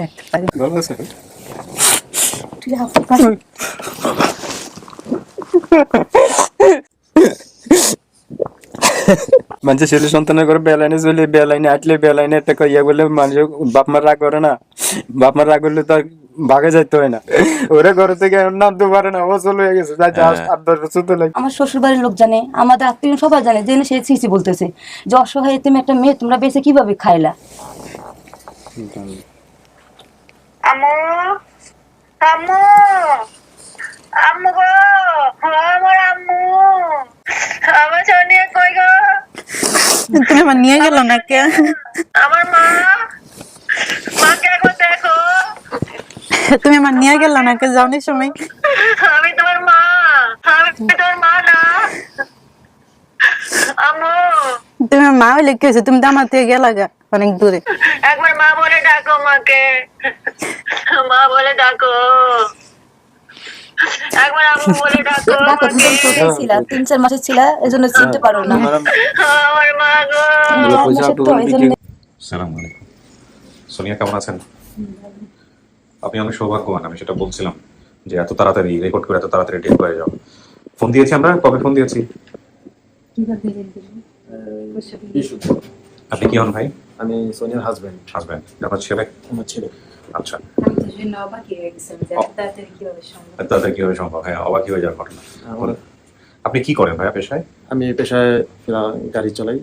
দেখতে পারি। ভালো আছে? তুই হাফ পাস। মানুষের ছেলে সন্তানের করে বেলাইনে চলে বেলাইনে আটলে বেলাইনে একটা ইয়া বলে মানুষ বাপ মার রাগ করে না, বাপ মার রাগ করলে তো আর ভাগে যাইতে হয় না, ওরা ঘরে থেকে নামতে পারে না, ও চলে গেছে যাই 8-10 বছর তো লাগে। আমার শ্বশুর বাড়ির লোক জানে, আমাদের আত্মীয় সবাই জানে, জেনে সে ছিছি বলতেছে যে অসহায় তুমি একটা মেয়ে, তোমরা বেঁচে কিভাবে খাইলা। আম্মু আম্মু আম্মু গো, আমার আম্মু, আমার সোনিয়া কই গো? তুমি আমার নিয়ে গেল না কে? আমার মা, মাকে একবার দেখো। তুমি আমার নিয়ে গেল না কে যাওনি সময়? আমি তোমার মা, আমি তোমার মা না। আম্মু তুমি আমার মা হইলে কি হয়েছে? তুমি তো আমার থেকে গেলা গা অনেক দূরে। একবার মা বলে ডাকো মাকে, মা বলে ডাকো, একবার আম্মু বলে ডাকো দেখো তুমি মাকে। তো ছোটই ছিলা, 3-4 মাসের ছিলা, এজন্য চিনতে পারো না। আমার মা গো। সালাম আলাইকুম। সোনিয়া কেমন আছেন? আপনি অনেক সৌভাগ্যবান, আমি সেটা বলছিলাম যে এত তাড়াতাড়ি রেকর্ড করে এত তাড়াতাড়ি ডেট হয়ে যাও। ফোন দিয়েছি আমরা, কবে ফোন দিয়েছি? আপনি কি হন ভাই? আমি সোনিয়ার হাজবেন্ড। হাজবেন্ড? আপনার ছেলে? আমার ছেলে। আচ্ছা, তাড়াতাড়ি কিভাবে সম্ভব? হ্যাঁ, অবাক হয়ে যাওয়ার ঘটনা। আপনি কি করেন ভাইয়া পেশায়? আমি পেশায় গাড়ি চালাই,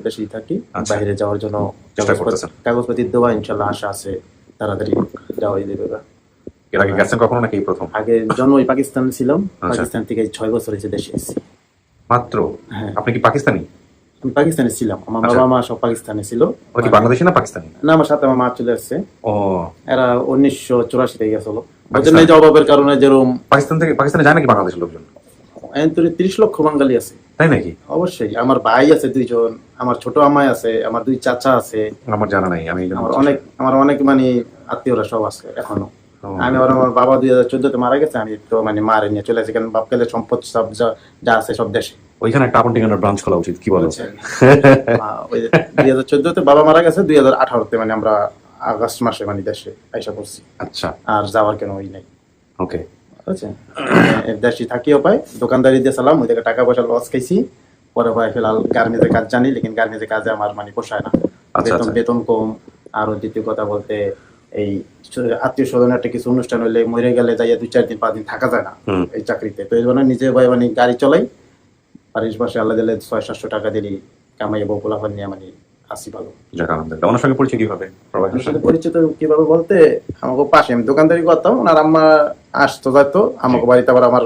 দেশেই থাকি। আচ্ছা। বাইরে যাওয়ার জন্য চেষ্টা করতেছেন? কাগজপাতি দেওয়া ইনশাল্লাহ আশা আছে, তাড়াতাড়ি যাওয়াই দেবে। এর আগে গেছেন কখনো নাকি এই প্রথম? আগে জন্মই পাকিস্তানে ছিলাম, আচ্ছা। পাকিস্তান থেকে 6 বছর হয়েছে দেশে এসেছি। মাত্র? হ্যাঁ। আপনি কি পাকিস্তানি? আমি পাকিস্তানে ছিলাম, আমার আচ্ছা। বাবা মা সব পাকিস্তানে ছিল। ওরা কি বাংলাদেশি না পাকিস্তানি? না, আমার সাথে আমার মা চলে আসছে। ও, এরা 1984 থেকে গেছিল। পাকিস্তান? ওদের জবাবের কারণে যেরকম পাকিস্তানে যায় নাকি বাংলাদেশের লোকজন? 30 লক্ষ বাঙালি আছে। তাই নাকি? অবশ্যই। আমার ভাই আছে 2 জন, আমার ছোট আম্মাই আছে, আমার 2 চাচা আছে, আমার জানা নাই। আমি আমার অনেক মানে আত্মীয়রা সব আছে এখনো। ও। আমি আবার আমার বাবা 2014-তে মারা গেছে, আমি তো মানে মারে নিয়ে চলে আসি, কারণ বাপকালে সম্পদ সব যা আছে সব দেশে। ওইখানে একটা আপন ঠিকানার ব্রাঞ্চ খোলা উচিত, কি বলো? ওই 2014-তে বাবা মারা গেছে, 2018-তে মানে আমরা আগস্ট মাসে মানে দেশে আইসা পড়ছি। আচ্ছা, আর যাওয়ার কেন ওই নাই, ওকে। বুঝছেন? দেশি থাকিও পাই, দোকানদারি দিয়ে চালাম, ওই থেকে টাকা পয়সা লস খাইছি। পরে ভাই ফিলহাল গার্মেন্টসের কাজ জানি, লেকিন গার্মেন্টসের কাজে আমার মানে পোষায় না, আচ্ছা, আচ্ছা। বেতন কম। আর দ্বিতীয় কথা বলতে এই আত্মীয় স্বজনের একটা কিছু অনুষ্ঠান হলে মরে গেলে যাইয়া 2-4 দিন 5 দিন থাকা যায় না এই চাকরিতে। তো এই জন্য নিজে ভাই মানে গাড়ি চলাই, বাড়ির পাশে আল্লাহ দিলে 600-700 টাকা দিলি কামাই বউ পোলাপান নিয়ে মানে আসি ভালো। যাক, আলহামদুলিল্লাহ। ওনার সঙ্গে পরিচয় কিভাবে? আমার সাথে পরিচিত কিভাবে বলতে, আমাকে পাশে আমি দোকানদারি করতাম, ওনার আম্মা আসতো যাইতো আমাকে বাড়িতে। আবার আমার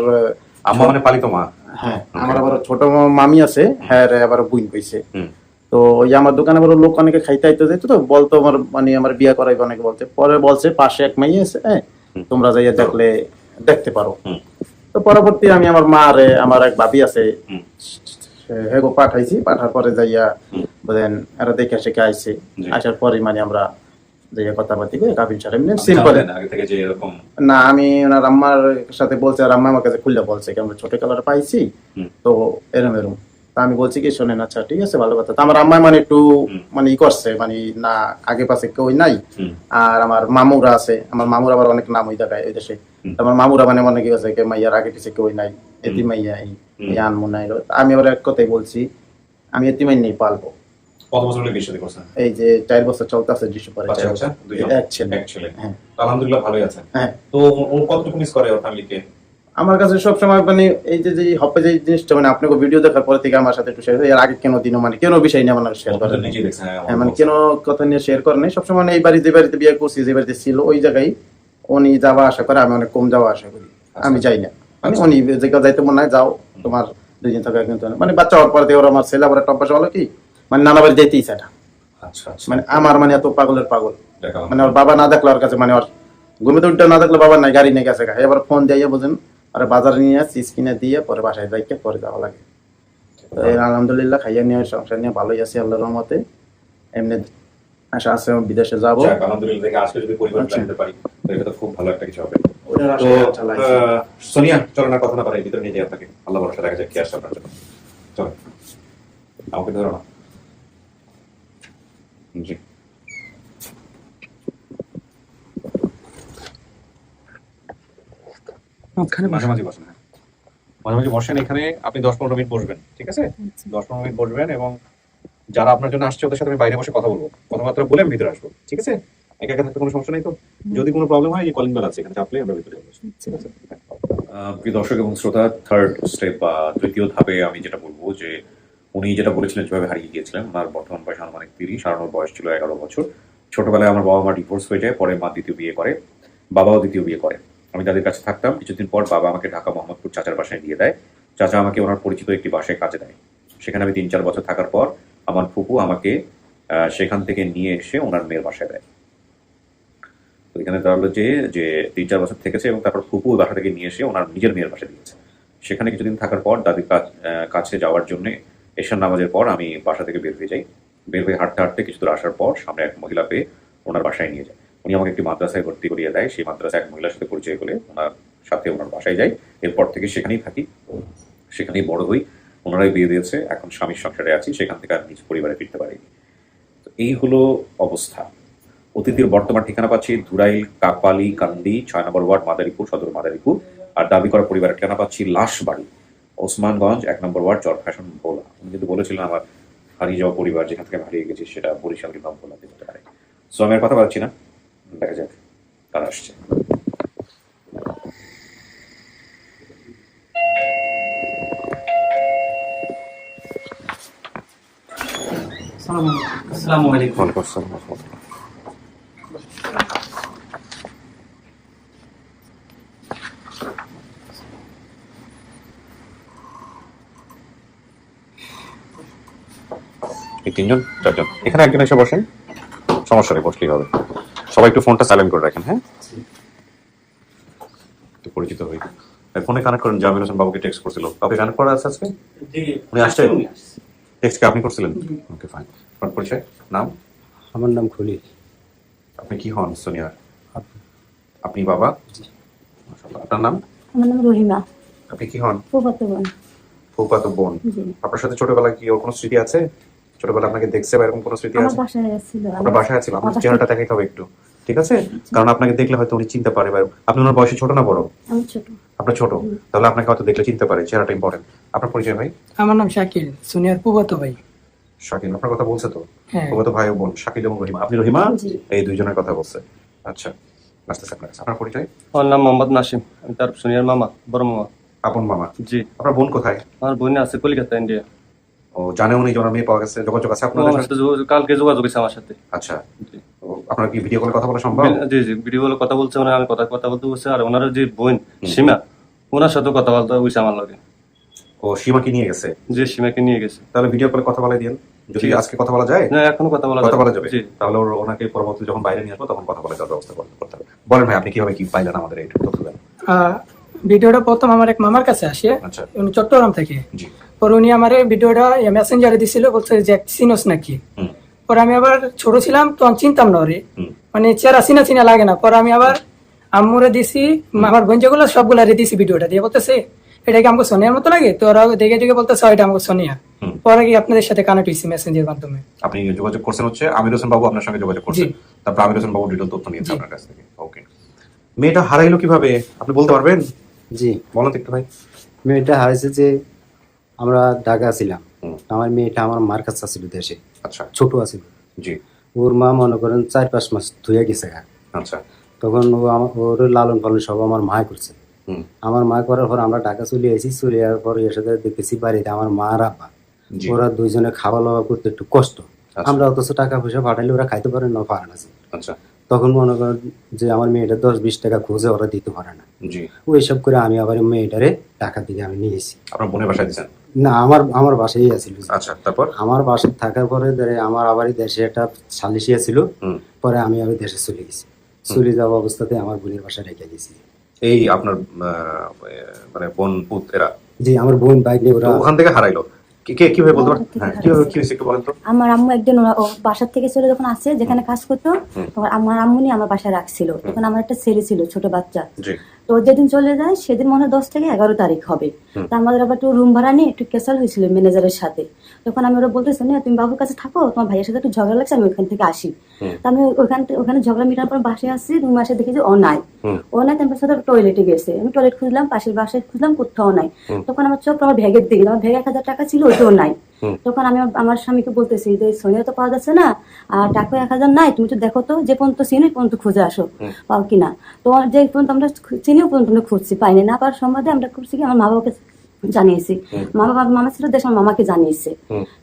আম্মা মানে পালিত মা? হ্যাঁ, আমার আবার ছোট মামি আছে, হ্যাঁ আবার বুইন কইছে। হুম। তো ওই আমার দোকানে আবার লোক অনেকে খাইতে আইতে যেত, তো বলতো আমার মানে আমার বিয়া করাইবে অনেকে বলতে। পরে বলছে পাশে এক মাই আছে, হ্যাঁ তোমরা যাইয়া দেখলে দেখতে পারো। তো পরবর্তী আমি আমার মা রে, আমার এক ভাবি আছে, হেগো পাঠাইছি। পাঠার পরে যাইয়া বুঝেন এরা দেখে শিখে আইছে। আসার পরে মানে আমরা যাইয়া কথাবার্তি করে কাবিন সার এমনি সিম্পল। আগে থেকে যে এরকম না, আমি ওনার আম্মার সাথে বলছি, আর আম্মা আমার কাছে খুলে বলছে কি আমরা ছোট কালার পাইছি, তো এরম এরম। তা আমি বলছি কি শোনেন, আচ্ছা ঠিক আছে ভালো কথা। তো আমার আম্মা মানে একটু মানে ই করছে, মানে না আগে পাশে কেউ নাই। আর আমার মামুরা আছে, আমার মামুরা আবার অনেক নাম ওই জায়গায় ওই দেশে। আমার মামুরা মানে মনে কি আছে কে মাইয়ার আগে পিছে কেউ নাই, এতি মাইয়া এই আনমু নাই। আমি আবার এক কথাই বলছি, আমি এতি মাই নেই পালবো। কত বছর হলো বিয়ে শাদী করছেন? এই যে 4 বছর চলতেছে, ডিসেম্বরে। আচ্ছা, দুইজন? এক ছেলে। হ্যাঁ, আলহামদুলিল্লাহ ভালোই আছেন। হ্যাঁ। তো ও কতটুকু মিস করে ওর ফ্যামিলিকে? আমার কাছে সবসময় মানে এই যে হপে যে জিনিসটা মানে আপনাকে ভিডিও দেখার পরে থেকে আমার সাথে একটু শেয়ার, এর আগে কেন দিনও মানে কেন বিষয় নিয়ে আমার শেয়ার করেন, নিজেই দেখছেন? হ্যাঁ মানে কেন কথা নিয়ে শেয়ার করেন সবসময়। এই বাড়ি যে বাড়িতে বিয়ে করছি, যে বাড়িতে ছিল ওই জায়গায় উনি যাওয়া আসা করে, আমি অনেক কম যাওয়া আসা করি। আমি যাই না, মানে উনি যে যাইতে মনে হয় যাও তোমার 2 দিন থাকা, কিন্তু মানে বাচ্চা হওয়ার পরে ওর আমার ছেলে আবার একটা অভ্যাস হলো কি মানে নানা বাড়ি যেতেই চায় না। আচ্ছা, মানে আমার মানে এত পাগলের পাগল, দেখালাম। মানে ওর বাবা না দেখলে ওর কাছে মানে ওর ঘুমিতে উঠতে না দেখলে বাবা নাই, গাড়ি নিয়ে গেছে, এবার ফোন দিয়ে বুঝেন আর বাজারে নিয়ে চিজ কিনে দিয়ে পরে বাসায় যাইকে পরে যাওয়া লাগে। তো এই আলহামদুলিল্লাহ খাইয়া নিয়ে সংসার নিয়ে ভালোই আছি আল্লাহর রহমতে। এমনি আশা আছে বিদেশে যাবো। যাক, আলহামদুলিল্লাহ। দেখে আজকে যদি পরিবার জানতে পারি তো এটা তো খুব ভালো একটা কিছু হবে। ওটার তো আশায় চালাইছি। সোনিয়া চলো না, কথা না পারে ভিতরে নিয়ে যাই আপনাকে। আল্লাহ ভরসা, দেখা যাক কি আসছে আপনার জন্য। চলো, আমাকে ধরো না। জি, মাঝামাঝি বসেন, হ্যাঁ মাঝামাঝি বসেন। এখানে আপনি 10-15 মিনিট বসবেন, ঠিক আছে? 10-15 মিনিট বসবেন এবং যারা আপনার জন্য আসছে ওদের সাথে আমি বাইরে বসে কথা বলবো, কথাবার্তা বলে আমি ভিতরে আসবো, ঠিক আছে? একা একা থাকতে কোনো সমস্যা নেই তো? যদি কোনো প্রবলেম হয় এই কলিং বেল আছে, এখানে চাপলে আমরা ভিতরে যাবো, ঠিক আছে? প্রিয় দর্শক এবং শ্রোতা, থার্ড স্টেপ বা তৃতীয় ধাপে আমি যেটা বলবো যে উনি যেটা বলেছিলেন যেভাবে হারিয়ে গিয়েছিলেন, ওনার বর্তমান বয়স আনুমানিক 30, আর ওনার বয়স ছিল 11 বছর। ছোটবেলায় আমার বাবা মা ডিভোর্স হয়ে যায়, পরে মা দ্বিতীয় বিয়ে করে, বাবাও দ্বিতীয় বিয়ে করে। আমি তাদের কাছে থাকতাম। কিছুদিন পর বাবা আমাকে ঢাকা মোহাম্মদপুর চাচার বাসায় দিয়ে দেয়। চাচা আমাকে ওনার পরিচিত একটি বাসায় কাজে দেয়। সেখানে আমি 3-4 বছর থাকার পর আমার ফুপু আমাকে সেখান থেকে নিয়ে এসে ওনার মেয়ের বাসায় দেয়। তো এখানে দাঁড়ালো যে 3-4 বছর থেকেছে এবং তারপর ফুপু ওই বাসা থেকে নিয়ে এসে ওনার নিজের মেয়ের বাসায় দিয়েছে। সেখানে কিছুদিন থাকার পর দাদির কাছে যাওয়ার জন্য এশার নামাজের পর আমি বাসা থেকে বের হয়ে যাই। বের হয়ে হাঁটতে হাঁটতে কিছু দূর আসার পর সামনে এক মহিলা পেয়ে ওনার বাসায় নিয়ে যায়। উনি আমাকে একটি মাদ্রাসায় ভর্তি করিয়ে দেয়। সেই মাদ্রাসায় এক মহিলার সাথে পরিচয় হলে ওনার সাথে ওনার বাসায় যাই। এরপর থেকে সেখানেই থাকি, সেখানেই বড় হই। ওনারাই বিয়ে দিয়েছে, এখন স্বামীর সংসারে আছি। সেখান থেকে আর নিজ পরিবারে ফিরতে পারিনি। তো এই হলো অবস্থা। অতিথির বর্তমান ঠিকানা পাচ্ছি ধুরাইল কাপালি কান্দি 6 নম্বর ওয়ার্ড মাদারীপুর, সদর মাদারীপুর। আর দাবি করা পরিবারের ঠিকানা পাচ্ছি লাশবাড়ি, ওসমানগঞ্জ 1 নম্বর ওয়ার্ড, চরফ্যাশন, ভোলা। উনি কিন্তু বলেছিলেন আমার হারিয়ে যাওয়া পরিবার যেখান থেকে হারিয়ে গেছি সেটা বরিশাল কিংবা ভোলাতে হতে পারে। সো আমি আর কথা বলছি না, দেখা যাক তারা আসছে। আসসালামু আলাইকুম। ওয়ালাইকুম আসসালাম ওয়া রাহমাতুল্লাহ। এই 3-4 এখানে একজন এসে বসেন, সমস্যা নেই, বসলেই হবে। সবাই একটু ফোনটা সাইলেন্ট করে রাখেন, হ্যাঁ? একটু পরিচিত হই। ফোনে কানেক্ট করেন। জামিল হোসেন বাবুকে টেক্সট করছিল, কাউকে কানেক্ট করা আছে আজকে? উনি আসছেন? টেক্সট কি আপনি করছিলেন? Okay fine. আপনার পরিচয়, নাম? আমার নাম খলিল। আপনি কি হন সোনিয়া? আপনি বাবা? মাশাআল্লাহ। আপনার নাম? আমার নাম রহিমা। আপনি কি হন? ফুফাতো বোন। ফুফাতো বোন। জি। আপনার সাথে ছোটবেলায় কি ওর কোনো স্মৃতি আছে? ছোটবেলায় আপনাকে দেখছে বা এরকম কোনো স্মৃতি আমার আছে? বাসায় ছিল। আপনার বাসায় ছিল? আপনার চেহারাটা দেখাইতে হবে একটু, ঠিক আছে? কারণ আপনাকে দেখলে হয়তো উনি চিনতে পারে। বা আপনি ওনার বয়সে ছোট না বড়? আমি ছোট। আপনার ছোট, তাহলে আপনাকে হয়তো দেখলে চিনতে পারে। চেহারাটা ইম্পর্টেন্ট। আপনার পরিচয় ভাই? আমার নাম শাকিল, সোনিয়ার ফুফাতো ভাই। শাকিল। আপনার কথা বলছে তো? হ্যাঁ। ফুফাতো ভাই ও বোন শাকিল এবং রহিমা। আপনি রহিমা? জি। এই দুইজনের কথা বলছে। আচ্ছা, আসতেছে আপনার কাছে। আপনার পরিচয়? আমার নাম মোহাম্মদ নাসিম, আমি তার সোনিয়ার মামা, বড় মামা। আপন মামা? জি। আপনার বোন কোথায়? আমার বোন আছে কলকাতা, ইন্ডিয়া। ও জানে উনি যে ওনার মেয়ে পাওয়া গেছে? যোগাযোগ আছে আপনাদের আমার সাথে? সাথে কালকে যোগাযোগ হয়েছে আমার সাথে। আচ্ছা, তো আপনার কি ভিডিও কলে কথা বলা সম্ভব? জি জি, ভিডিও কলে কথা বলছে, ওনার আমি কথা বলতে বলছে। আর ওনার যে বোন সীমা, ওনার সাথে কথা বলতে হয়েছে আমার লগে। ও সীমাকে নিয়ে গেছে? যে সীমাকে নিয়ে গেছে। তাহলে ভিডিও কলে কথা বলে দিন, যদি ঠিক আছে। আজকে কথা বলা যায়। না, এখনো কথা বলা কথা বলা যাবে? জি। তাহলে ওনাকে পরবর্তী যখন বাইরে নিয়ে আসবো তখন কথা বলে দেওয়ার ব্যবস্থা করতে হবে। বলেন ভাই, আপনি কিভাবে কি পাইলেন আমাদের এই তথ্য দেন? ভিডিওটা প্রথম আমার এক মামার কাছে আসে, আচ্ছা। উনি চট্টগ্রাম থেকে। জি। পরে উনি আমার ভিডিওটা মেসেঞ্জারে দিছিল, বলছে যে চিনোস নাকি। হুম। পরে আমি আবার ছোট ছিলাম, তখন চিনতাম না ওরে, হুম। মানে চেহারা চিনা লাগে না। পরে আমি আবার আম্মুরে দিছি, আমার বোন যেগুলো সবগুলা দিছি, ভিডিওটা দিয়ে বলতেছে এটা কি আমাকে সোনিয়ার মতো লাগে? তো ওরা দেখে দেখে বলতেছে এটা আমাকে সোনিয়া। হুম। পরে কি আপনাদের সাথে কানেক্ট হয়েছি মেসেঞ্জের মাধ্যমে। আপনি যোগাযোগ করছেন হচ্ছে আমির হোসেন বাবু আপনার সঙ্গে যোগাযোগ করছেন, জি। তারপর আমির হোসেন বাবু ডিটেল তথ্য নিয়েছে আপনার কাছ থেকে। ওকে, মেয়েটা হারাইলো কিভাবে আপনি বলতে পারবেন? জি, বলেন তো একটু ভাই। মেয়েটা হারিয়েছে যে আমরা ঢাকা ছিলাম, হুম। আমার মেয়েটা আমার মার কাছে ছিল দেশে, আচ্ছা। ছোট আছিল। জি। ওর মা মনে করেন 4-5 মাস ধুয়ে গেছে গা। আচ্ছা। তখন ওর লালন পালন সব আমার মা করছে। হুম। আমার মা করার পর আমরা ঢাকা চলে আসি। চলে যাওয়ার পর এর সাথে দেখতেছি বাড়িতে আমার মা আর আব্বা, জি। ওরা দুইজনে খাওয়া দাওয়া করতে একটু কষ্ট। আচ্ছা। আমরা অথচ টাকা পয়সা পাঠাইলে ওরা খাইতে পারে না, পারে না। আচ্ছা। তখন মনে করেন যে আমার মেয়েটা 10-20 টাকা খুঁজে ওরা দিতে পারে না। জি। ওইসব করে আমি আবার মেয়েটারে টাকা দিয়ে আমি নিয়েছি। আপনার বোনের বাসায় দিয়েছেন? না, আমার বাসায় আছিল। আচ্ছা, তারপর? আমার বাসায় থাকার পরে ধরে আমার আবার দেশে একটা সালিশিয়া ছিল। হুম। পরে আমি আবার দেশে চলে গেছি। চলে যাওয়া অবস্থাতে আমার বোনের বাসায় রেখে গেছি। এই আপনার মানে বোন পুত এরা? জি, আমার বোন বাইক নিয়ে ওরা তো ওখান থেকে হারাইলো কিভাবে বলতে পারেন? হ্যাঁ, কিভাবে কি হয়েছে একটু বলেন তো। আমার আম্মু একদিন ও বাসার থেকে ছেলে যখন আসছে, যেখানে কাজ করতো, তখন আমার আম্মু নিয়ে আমার বাসায় রাখছিল। তখন আমার একটা ছেলে ছিল, ছোট বাচ্চা। জি। তো যেদিন চলে যায় সেদিন মনে হয় 10 থেকে 11 তারিখ হবে। তা আমাদের আবার একটু রুম ভাড়া নিয়ে একটু কেসাল হয়েছিল ম্যানেজারের সাথে। তখন আমি ওরা বলতেছি না তুমি বাবুর কাছে থাকো, তোমার ভাইয়ের সাথে একটু ঝগড়া লাগছে, আমি ওখান থেকে আসি। তা আমি ওখানে ঝগড়া মিটার পর বাসায় আসছি, রুমে আসে দেখি যে ও নাই। তারপর সাথে টয়লেটে গেছে, আমি টয়লেট খুঁজলাম, পাশের বাসায় খুঁজলাম, কোথাও নাই। তখন আমার চোখ আমার ব্যাগের দিকে, আমার ব্যাগে 1000 টাকা ছিল, ওইটাও নাই। তখন আমি আমার স্বামীকে বলতেছি যে সোনিয়া তো পাওয়া যাচ্ছে না, আর টাকা 1000 নাই, তুমি তো দেখো তো, যে পর্যন্ত চিনি পর্যন্ত খুঁজে আসো পাও কিনা। তোমার যে পর্যন্ত আমরা চিনিও পর্যন্ত আমরা খুঁজছি, পাইনি। না পাওয়ার সম্বন্ধে আমরা করছি কি আমার মা বাবাকে জানিয়েছি, মামা ছিল দেশ, আমার মামাকে জানিয়েছে।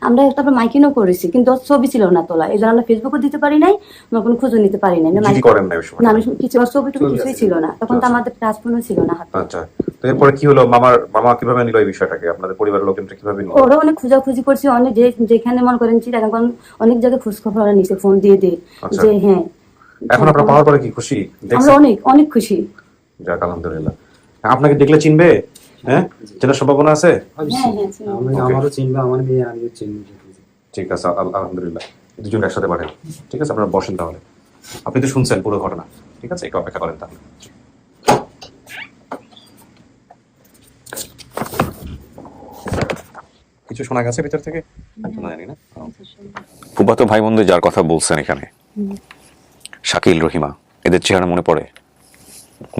আমরা তারপর মাইকিংও করেছি, কিন্তু ওর ছবি ছিল না তোলা, এই জন্য আমরা ফেসবুকও দিতে পারি নাই, আমরা কোনো খোঁজও নিতে পারি নাই। জিডি করেন না ওই সময়? না, আমি কিছু ওর ছবিটুকু কিছুই ছিল না, তখন তো আমাদের টাচফোনও ছিল না হাতে। আচ্ছা, তো এরপরে কি হলো? মামা কিভাবে নিল এই বিষয়টাকে? আপনাদের পরিবারের লোকেরা কিভাবে নিল? ওরা অনেক খোঁজাখুঁজি করছে, অনেক যেখানে মনে করেন এখন অনেক জায়গায় খোঁজ খবর ওরা নিছে, ফোন দিয়ে দিয়ে যে হ্যাঁ। এখন আপনারা পাওয়ার পরে কি খুশি? আমরা অনেক অনেক খুশি। যাক, আলহামদুলিল্লাহ। আপনাকে দেখলে চিনবে? হ্যাঁ, চেনার সম্ভাবনা আছে? আমারও চিনবে, আমার মেয়ে আমিও চিনবো। ঠিক আছে, আলহামদুলিল্লাহ। দুজন একসাথে পাঠেন, ঠিক আছে? আপনারা বসেন তাহলে। আপনি তো শুনছেন পুরো ঘটনা, ঠিক আছে? একটু অপেক্ষা করেন তাহলে। কিছু শোনা গেছে ভিতর থেকে? শোনা জানি না। ফুফাতো ভাই বোনদের যার কথা বলছেন এখানে, শাকিল, রহিমা, এদের চেহারা মনে পড়ে?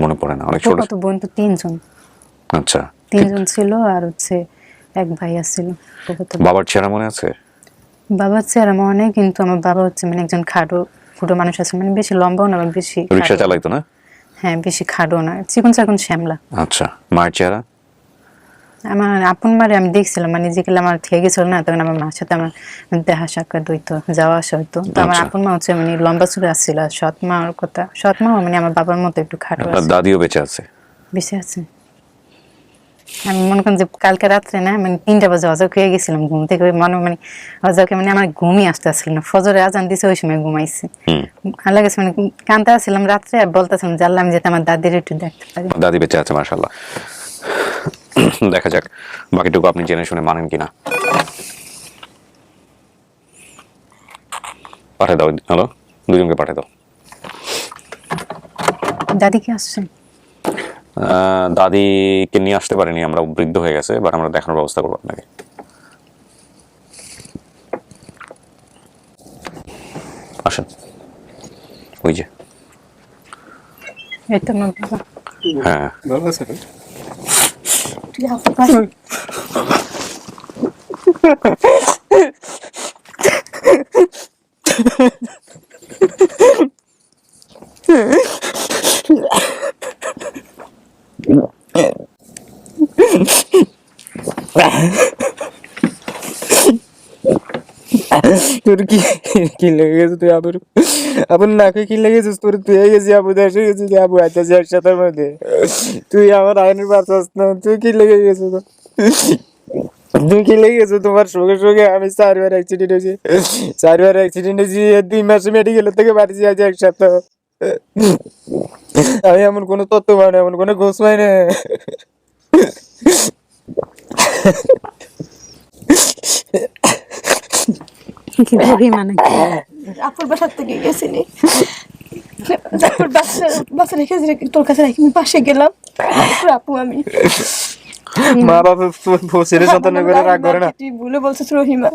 মনে পড়ে না? অনেক ছোট কত বোন তো 3 জন। আচ্ছা, 3 জন ছিল, আর হচ্ছে এক ভাইয়া ছিল। বাবার চেহারা মনে আছে? বাবার চেহারা মনে নেই, কিন্তু আমার বাবা হচ্ছে মানে একজন খাটো মানুষ আছে, মানে বেশি লম্বাও না, আবার বেশি রিক্সা চালাইতো না? হ্যাঁ, বেশি খাটো না, চিকন চাকন শ্যামলা। আচ্ছা, মায়ের চেহারা? আমার আপন মারে আমি দেখছিলাম, মানে যেগুলো আমার থেকে গেছিল না, তখন আমার মার সাথে আমার দেখা সাক্ষাৎ হইতো, যাওয়া আসা হইতো। তো আমার আপন মা হচ্ছে মানে লম্বা চুলে আসছিল, আর সৎ মা মানে আমার বাবার মতো একটু খাটো আছে। দাদিও বেঁচে আছে? বেঁচে আছে। আমি মনে করেন যে কালকে রাত্রে না, মানে 3টা বাজে অজাক হয়ে গেছিলাম ঘুম থেকে, মানে অজাকে মানে আমার ঘুমই আসতে আসছিল না, ফজরে আজান দিছে, ওই সময় ঘুমাইছি। আল্লাহ গেছে মানে কান্দতে আসছিলাম রাত্রে, আর বলতেছিলাম যে আল্লাহ আমি যাতে আমার দাদির একটু দেখতে পারি। দাদি বেঁচে আছে, মাশাআল্লাহ। দেখা যাক বাকিটুকু আপনি জেনে শুনে মানেন কিনা। পাঠিয়ে দাও, হ্যালো, দুজনকে পাঠিয়ে দাও। দাদি কি আসছে? দাদিকে নিয়ে আসতে পারিনি আমরা, বৃদ্ধ হয়ে গেছে, বাট আমরা দেখানোর ব্যবস্থা করবো আপনাকে। আসেন, ওই যে। এই তো আমার বাবা। হ্যাঁ, ভালো আছে? তোর কি কি লেগে গেছে? তুই আবার নাকে কি লেগেছিস? তোর তুই গেছি আবু দেশে গেছিস, আবু আইতাছি একসাথের মধ্যে। তুই আমার আইনের বাঁচাস না, তুই কি লেগে গেছো? তুই কি লেগে গেছো? তোমার সঙ্গে আমি 4বার অ্যাক্সিডেন্ট হয়েছি, 4বার অ্যাক্সিডেন্ট হয়েছি, 2 মাসে মেডিকেলের থেকে বাড়িছি, আজ 1 সপ্তাহ। আমি এমন কোনো তথ্য পাই না, এমন কোনো ঘোষ পাই না। কি রহিমা নাকি? আপুর বাসার থেকে গেছিলি, আপুর বাসা রেখে তোর কাছে রেখে আমি পাশে গেলাম। আপু আমি মা বাবা ছেলে সন্তানের করে রাগ করে না? তুই ভুলে বলছিস রহিমা।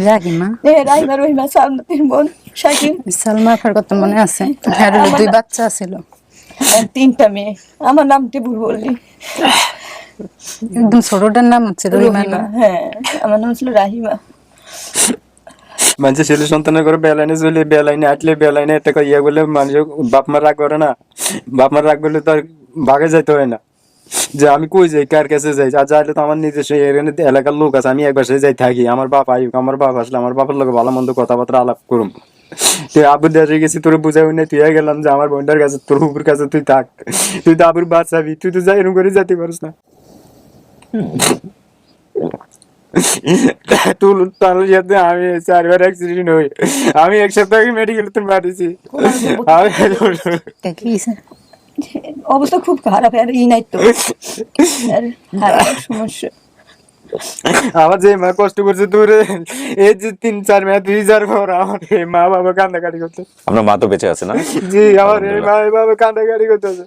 রাহিমা? রহিমা সালমাতের বোন শাকিল। সালমা আপার কথা মনে আছে? আর 2 বাচ্চা ছিল, 3টা মেয়ে। আমার নামটি ভুল বললি। একদম ছোটটার নাম হচ্ছে রহিমা না? হ্যাঁ, আমার নাম ছিল রাহিমা। মানুষের ছেলে সন্তানের করে বেলাইনে চলে, বেলাইনে আটলে বেলাইনে একটা ইয়ে বলে মানুষ বাপ মা রাগ করে না? বাপ মা রাগ করলে তো আর ভাগে যাইতে হয় না, যে আমি কই যাই, কার কাছে যাই। আর যাইলে তো আমার নিজস্ব এখানে এলাকার লোক আছে, আমি একবার সে যাই থাকি, আমার বাপ আয়ুক, আমার বাপ আসলে আমার বাবার লোক ভালো মন্দ কথাবার্তা আলাপ করুম। তুই আবুর দেশে গেছি, তোর বুঝাবি না, তুই গেলাম যে আমার বোনটার কাছে, তোর উপর কাছে তুই থাক, তুই তো আবুর বাঁচাবি, তুই তো যাই এরকম করে যেতে পারিস না। আমি 4বার অ্যাক্সিডেন্ট হই, আমি 1 সপ্তাহ আগে মেডিকেলে পাঠিয়েছি। অবস্থা খুব খারাপ, আর নাই তো সমস্যা। আমার যে মা কষ্ট করছে তোর এই যে 3-4 মাস 2000 পর, আমার মা বাবা কান্দাকাটি করতে। আপনার মা তো বেঁচে আছে না? জি, আমার এই মা বাবা কান্দাকাটি করতেছে।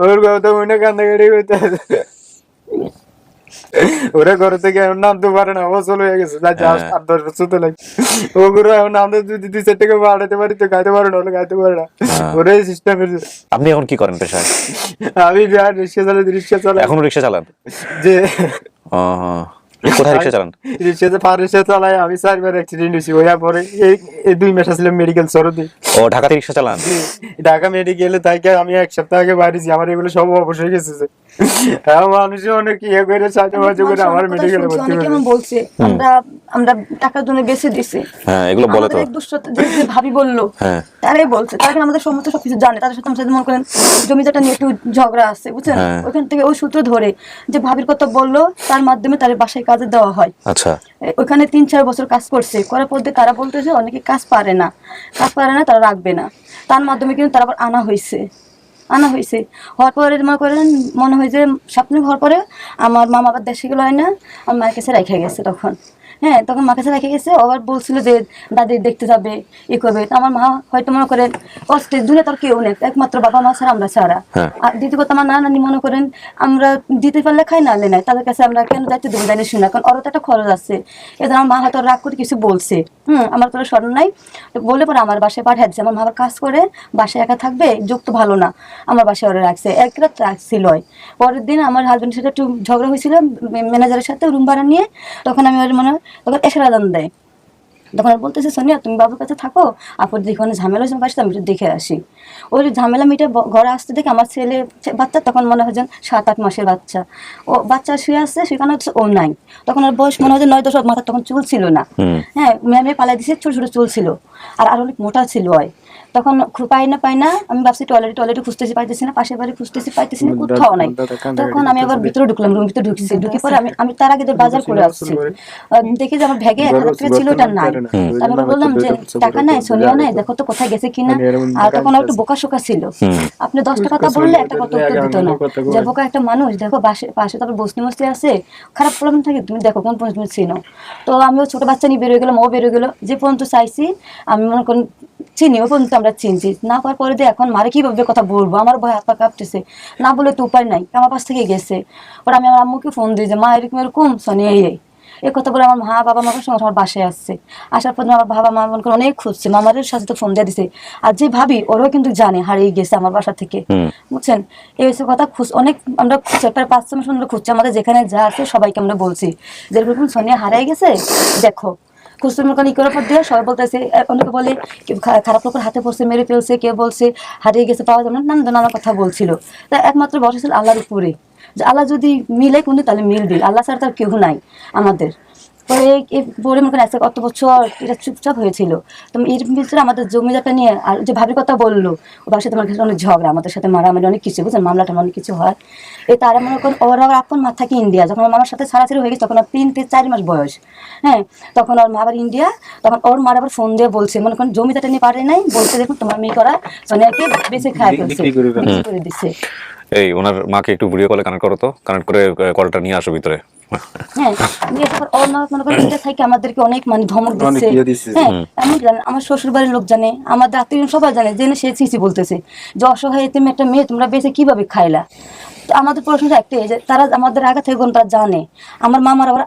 ওর কথা মনে কান্দাকাটি করতে ওরা ঘর থেকে এখন নামতে পারে না, অচল হয়ে গেছে। যা 8-10 বছর তো লাগে ওগুলো এখন নামতে যদি 2-4 টাকা বাড়াতে পারি তো খাইতে পারে না, হলে খাইতে পারে না। ওরাই সিস্টেম। আপনি এখন কি করেন পেশায়? আমি বিহার রিক্সা চালাই। এখনো রিক্সা চালান? যে কোথায় রিক্সা চালান? রিক্সা চালাই। আমি 4 বার অ্যাক্সিডেন্ট হয়েছি। ওইয়া পরে এই 2 মাস আসলে মেডিকেল সরদি। ও ঢাকাতে রিক্সা চালান? ঢাকা মেডিকেলে তাইকে আমি 1 সপ্তাহ আগে বাড়িছি। আমার এগুলো সব অবশ্য হয়ে গেছে। মানুষ অনেক ইয়ে করে সাহায্য করে আমার মেডিকেলে ভর্তি করে। কেমন বলছে আমরা টাকার জন্য বেঁচে দিছি। হ্যাঁ এগুলো বলে তো। আমাদের এক দুষ্টতা যে ভাবি বললো, হ্যাঁ তারাই বলছে। তারা কিন্তু আমাদের সমস্ত সবকিছু জানে। তাদের সাথে আমার সাথে মনে করেন জমিদারটা নিয়ে একটু ঝগড়া আছে, বুঝছেন? ওইখান থেকে ওই সূত্র ধরে যে ভাবির কথা বললো, তার মাধ্যমে তার বাসায় কাজে দেওয়া হয়। আচ্ছা। ওইখানে 3-4 বছর কাজ করছে। করার পর দিয়ে তারা বলতেছে অনেকে কাজ পারে না, তারা রাখবে না। তার মাধ্যমে কিন্তু তারা আবার আনা হয়েছে। হওয়ার পরে মনে হয় যে স্বপ্নে হওয়ার পরে আমার মামা আবার দেশে গেল হয় না, আমার মায়ের কাছে রেখে গেছে তখন। হ্যাঁ, তখন মার কাছে রেখে গেছে। আবার বলছিল যে দাদি দেখতে যাবে, ই করবে। তো আমার মা হয়তো মনে করেন কষ্টে দূরে তার কেউ নেই, একমাত্র বাবা মা ছাড়া আমরা ছাড়া। আর দ্বিতীয় কথা, আমার নানি মনে করেন আমরা দিতে পারলে খাই, না নাই তাদের কাছে আমরা কেন দায়িত্ব দেবো জানি শুনে। কারণ ওরা তো একটা খরচ আছে। এদের আমার মা হয়তো রাগ করে কিছু বলছে, আমার কোনো স্মরণ নাই। বলে পরে আমার বাসায় পাঠিয়ে দিচ্ছে। আমার মা আবার কাজ করে বাসায় একা থাকবে, যোগ তো ভালো না। আমার বাসায় ওরা রাখছে, 1 রাত রাখছিল। পরের দিন আমার হাজবেন্ডের সাথে একটু ঝগড়া হয়েছিল ম্যানেজারের সাথে রুম ভাড়া নিয়ে। তখন আমি ওর তখন এসে রাজান দেয়। তখন আর বলতেছে সোনিয়া তুমি বাবুর কাছে থাকো, আপুর যেখানে ঝামেলা হয়েছে পাশে আমি একটু দেখে আসি। ওই ঝামেলা মিটে ঘরে আসতে দেখে আমার ছেলে বাচ্চা তখন মনে হয় 7-8 মাসের বাচ্চা। ও বাচ্চা শুয়ে আসছে, সেখানে হচ্ছে ও নাই। তখন ওর বয়স মনে হয় 9-10, মাথা তখন চুল ছিল না। হ্যাঁ, মেয়ে পালাই দিছে, ছোট ছোট চুল ছিল। আর অনেক মোটা ছিল। তখন পাই না আমি ভাবছি টয়লেটে খুঁজতেছি, পাইতেছি না। পাশের বাড়ি খুঁজতেছি, পাইতেছি না, কোথাও নাই। তখন আমি আবার ভিতরে ঢুকলাম, রুম ভিতরে ঢুকে পরে আমি তার আগে বাজার করে আসছি। দেখি যে আমার ব্যাগে 1000 টাকা ছিল, ওটা নাই। আমি বললাম যে টাকা নাই, সোনিয়া নাই, দেখো তো কোথায় গেছে কিনা। আর তখন একটু বোকা ছিল। আপনি 10টা কথা বললে একটা কথা উত্তর দিত না। যে বোকা একটা মানুষ, দেখো পাশে তারপর বসতে আছে, খারাপ প্রবলেম থাকে, তুমি দেখো কোন পর্যন্ত তুমি চিনো। তো আমিও ছোট বাচ্চা নিয়ে বেরোয় গেলাম, ও বেরোয় গেলো। যে পর্যন্ত চাইছি আমি মনে করেন চিনি, ও পর্যন্ত আমরা চিনছি না। পাওয়ার পরে দিয়ে এখন মারে কিভাবে কথা বলবো, আমার ভয় হাত পা কাঁপতেছে। না বলে তো উপায় নাই, আমার পাশ থেকে গেছে। পরে আমি আমার আম্মুকে ফোন দিই যে মা এরকম সোনিয়া এই কথা বলে আমার বাবা মার সঙ্গে আমার বাসায় আসছে। আসার পর আমার বাবা মা মনে করেন অনেক খুঁজছে, মামাদের সাথে তো ফোন দিয়ে দিছে। আর যে ভাবি ওরাও কিন্তু জানে হারিয়ে গেছে আমার বাসা থেকে, বুঝছেন? এই হচ্ছে কথা। অনেক আমরা খুঁজছি, প্রায় 5-6 মাস আমরা খুঁজছি। আমাদের যেখানে যা আছে সবাইকে আমরা বলছি যে এরকম সোনিয়া হারিয়ে গেছে, দেখো। খুচরো মনে করার পর দিয়ে সবাই বলতেছে, অনেকে বলে খারাপ লোকের হাতে পড়ছে, মেরে ফেলছে, কেউ বলছে হারিয়ে গেছে, পাওয়া যাবে না, নানা কথা বলছিল। তা একমাত্র ভরসা ছিল আল্লাহর উপরে, যে আল্লাহ যদি মিলে কিন্তু তাহলে মিলবে, আল্লাহ ছাড়া তার কেউ নাই আমাদের। পরে পরে মনে করেন কত বছর এটা চুপচাপ হয়েছিল। তো এর ভিতরে আমাদের জমিদারটা নিয়ে আর যে ভাবির কথা বললো, ওর সাথে আমার কাছে অনেক ঝগড়া, আমাদের সাথে মারামারি, অনেক কিছু, বুঝলেন? মামলাটা অনেক কিছু হয়। তারা মনে করেন ওরা আবার আপন মা থাকে ইন্ডিয়া। যখন আমার সাথে ছাড়াছাড়ি হয়ে গেছে তখন 3-4 মাস বয়স। হ্যাঁ, তখন ওর মা আবার ইন্ডিয়া। তখন ওর মার আবার ফোন দিয়ে বলছে, মনে করেন জমিদারটা নিয়ে পারে নাই, বলছে দেখুন তোমার মেয়ে করা সোনিয়াকে বেঁচে খায় ফেলছে, বিক্রি করে দিচ্ছে। এই ওনার মাকে একটু ভিডিও কলে কানেক্ট করো তো, কানেক্ট করে কলটা নিয়ে আসো ভিতরে। হ্যাঁ, ওর মা মনে করেন ইন্ডিয়া থেকে আমাদেরকে অনেক ধমক দিচ্ছে। হ্যাঁ, আমি জানি, আমার শ্বশুর বাড়ির লোক জানে, আমাদের আত্মীয় সবাই জানে, জেনে সে চিঠি বলতেছে যে অসহায় তুমি একটা মেয়ে, তোমরা বেঁচে কিভাবে খাইলা। তো আমাদের প্রশ্নটা একটাই, যে তারা আমাদের আগে থেকে তারা জানে। আমার মামার আবার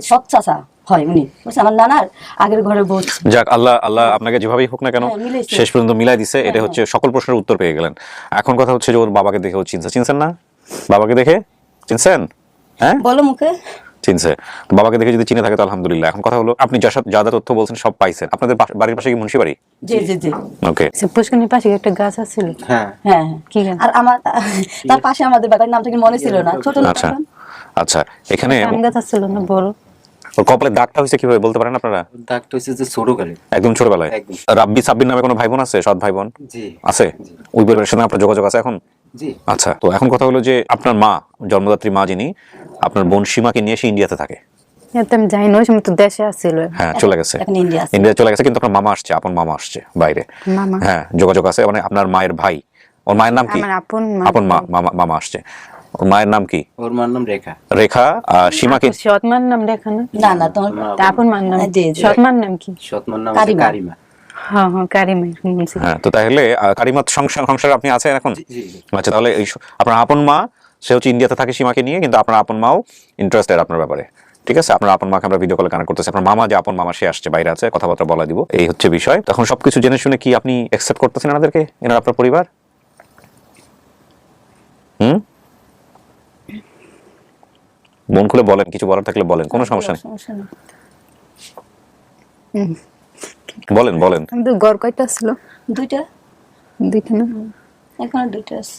সৎ চাচা হয় উনি, বুঝছে, আমার নানার আগের ঘরে বউ। যাক, আল্লাহ আপনাকে যেভাবেই হোক না কেন শেষ পর্যন্ত মিলাই দিছে। এটা হচ্ছে সকল প্রশ্নের উত্তর পেয়ে গেলেন। এখন কথা হচ্ছে যে ওর বাবাকে দেখে ও চিনছেন না? বাবাকে দেখে চিনছেন? হ্যাঁ বলো মুখে চিনছে। বাবাকে দেখে যদি চিনে থাকে তো আলহামদুলিল্লাহ। এখন কথা হলো, আপনি যা তথ্য বলছেন সব পাইছেন। আপনাদের বাড়ির পাশে কি মুন্সি বাড়ি? জি জি জি। ওকে। পুষ্করণীর পাশে একটা গাছ আছে। হ্যাঁ হ্যাঁ, কি গাছ? আর আমার তার পাশে আমাদের বাড়ির নামটা কি মনে ছিল না, ছোট না। আচ্ছা, এখানে আম গাছ ছিল না বড়? ওর কপালে দাগটা হয়েছে কিভাবে বলতে পারেন আপনারা? দাগটা হয়েছে যে ছোটকালে, একদম ছোটবেলায়। রাব্বি সাব্বির নামে কোনো ভাই বোন আছে? সৎ ভাই বোন আছে? ওই পরিবারের সাথে আপনার যোগাযোগ আছে এখন? আচ্ছা, তো এখন কথা হলো যে আপনার মা, জন্মদাত্রী মা যিনি, আপনার বোন সীমাকে নিয়ে এসে ইন্ডিয়াতে থাকে। আমি যাই না, ওই সময় তো দেশে আসছিল। হ্যাঁ, চলে গেছে, ইন্ডিয়া চলে গেছে। কিন্তু আপনার মামা আসছে, আপন মামা আসছে বাইরে। হ্যাঁ, যোগাযোগ আছে। মানে আপনার মায়ের ভাই, ওর মায়ের নাম কি? আপন মামা আসছে। ওর মায়ের নাম কি? ওর মার নাম রেখা। রেখা। সীমাকে সৎমার নাম রেখা না? না না, তোমার আপন মার নাম। সৎমার নাম কি? সৎমার নাম কারিমা। হ্যাঁ হ্যাঁ কারিমা মুন্সি। হ্যাঁ, তো তাহলে কারিমাত সংসার আপনি আছেন এখন? আচ্ছা, তাহলে আপনার আপন মা, সে হচ্ছে ইন্ডিয়াতে থাকে সীমাকে নিয়ে, কিন্তু আপনার আপন মাও ইন্টারেস্টেড আপনার ব্যাপারে। ঠিক আছে, আপনার আপন মাকে আমরা ভিডিও কলে কানেক্ট করতেছি। আপনার মামা যে আপন মামা, সে আসছে, বাইরে আছে, কথাবার্তা বলা দিব, এই হচ্ছে বিষয়। তখন সবকিছু জেনে শুনে কি আপনি অ্যাকসেপ্ট করতেছেন এনাদেরকে, এনারা আপনার পরিবার? মন খুলে বলেন, কিছু বলার থাকলে বলেন, কোনো সমস্যা নেই, সমস্যা নেই। বলেন বলেন। কিন্তু ঘর কয়টা ছিল? দুইটা না এখনো দুইটা আছে।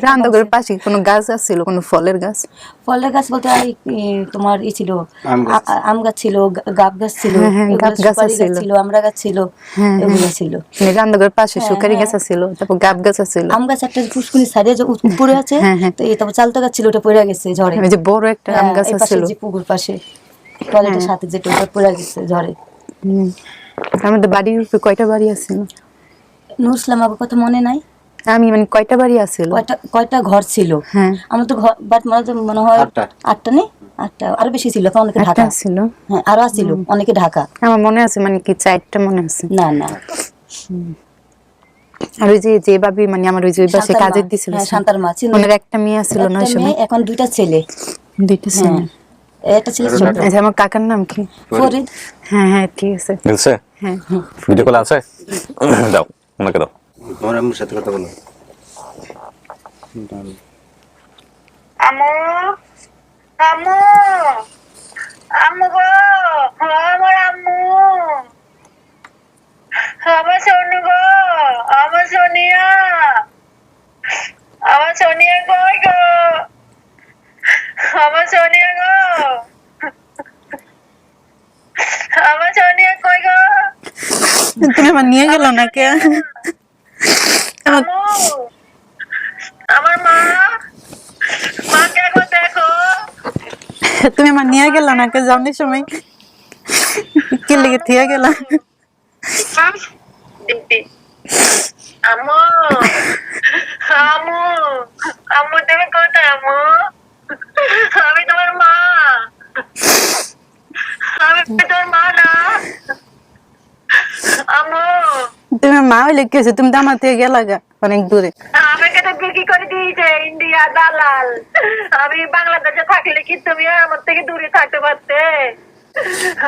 রান্নাঘরের পাশে কোনো গাছ আছিল, কোনো ফলের গাছ? ফলের গাছ বলতে তোমার ছিল আম গাছ ছিল, গাব গাছ ছিল, গাব গাছ সুপারি ছিল, ছিল, আমড়া গাছ ছিল, এগুলো ছিল। রান্নাঘরের পাশে সুপারি গাছ ছিল, তারপর গাব গাছ ছিল, আম গাছ একটা পুষ্কুনি সাইডে যে উপরে আছে, তো এই তারপর চালতা গাছ ছিল, ওটা পড়ে গেছে ঝড়ে। ওই যে বড় একটা আম গাছ ছিল, যে পুকুর পাশে টয়লেটের সাথে যেটা, ওটা পড়ে গেছে ঝড়ে। আমাদের বাড়ির উপরে কয়টা বাড়ি আছিল? নুরসলাম আমার কথা মনে নাই, আমি মানে কয়টা বাড়ি আছিল, কয়টা ঘর ছিল। আমার তো ঘর বাট মনে হয় 8টা নেই, 8টা আরো বেশি ছিল, অনেকে ঢাকা ছিল। হ্যাঁ, আরো ছিল অনেকে ঢাকা। আমার মনে আছে মানে কি 4টা মনে আছে। না না, আর ওই যে ভাবি মানে আমার ওই যে ওই পাশে কাজের দিছিল, শান্তার মা ছিল, ওনার একটা মেয়ে ছিল না ওই সময়? এখন 2টা ছেলে। 2টা ছেলে, একটা ছেলে ছোট। আচ্ছা, আমার কাকার নাম কি? ফরিদ। হ্যাঁ হ্যাঁ ঠিক আছে। মিলছে? হ্যাঁ ভিডিও কল আছে? দাও, ওনাকে দাও। আমার আম্মুর সাথে কথা বলো। আমু, আমু, আমু গো, আমার আম্মু, আমার সোনু গো, আমার সোনিয়া, আমার সোনিয়া কই গো, আমার সোনিয়া গো, আমার সোনিয়া কই গো, তুমি আমার নিয়ে গেল না কে? আমু, আমার মা, মাকে একবার দেখো। তুমি আমার নিয়ে গেল না কে? যাওয়ার সময় কি লেগে থিয়া গেল? আম্মু, আম্মু, আম্মু তুমি কোথায় আম্মু? আমি তোমার মা, আমি তোর মা না আম্মু। তুমি মা হইলে কি হয়েছে? তুমি তো আমার থেকে গেলা গা অনেক দূরে। আমাকে তো বিক্রি করে দিয়েছে ইন্ডিয়া দালাল। আমি বাংলাদেশে থাকলে কি তুমি আমার থেকে দূরে থাকতে পারতে?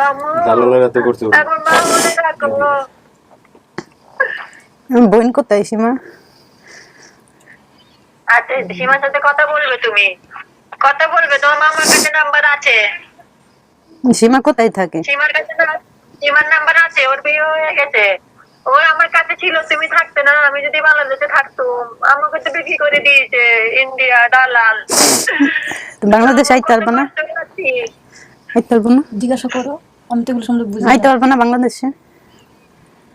আম্মু, এখন মা বলে রাখো। বোন কোথায় সীমা? আচ্ছা, সীমার সাথে কথা বলবে, তুমি কথা বলবে, তোমার মামার কাছে নাম্বার আছে। সীমা কোথায় থাকে? সীমার কাছে সীমার নাম্বার আছে, ওর বিয়ে হয়ে গেছে। ও আমার কাছে ছিল, তুমি থাকতে না। আমি যদি বাংলাদেশে থাকতাম, আমাকে তো বিক্রি করে দিয়েছে ইন্ডিয়া দালাল। বাংলাদেশ আইতে পারবো না? আইতে পারবো না? জিজ্ঞাসা করো, আমি তো এগুলো সম্বন্ধে বুঝি আইতে পারবো না বাংলাদেশে?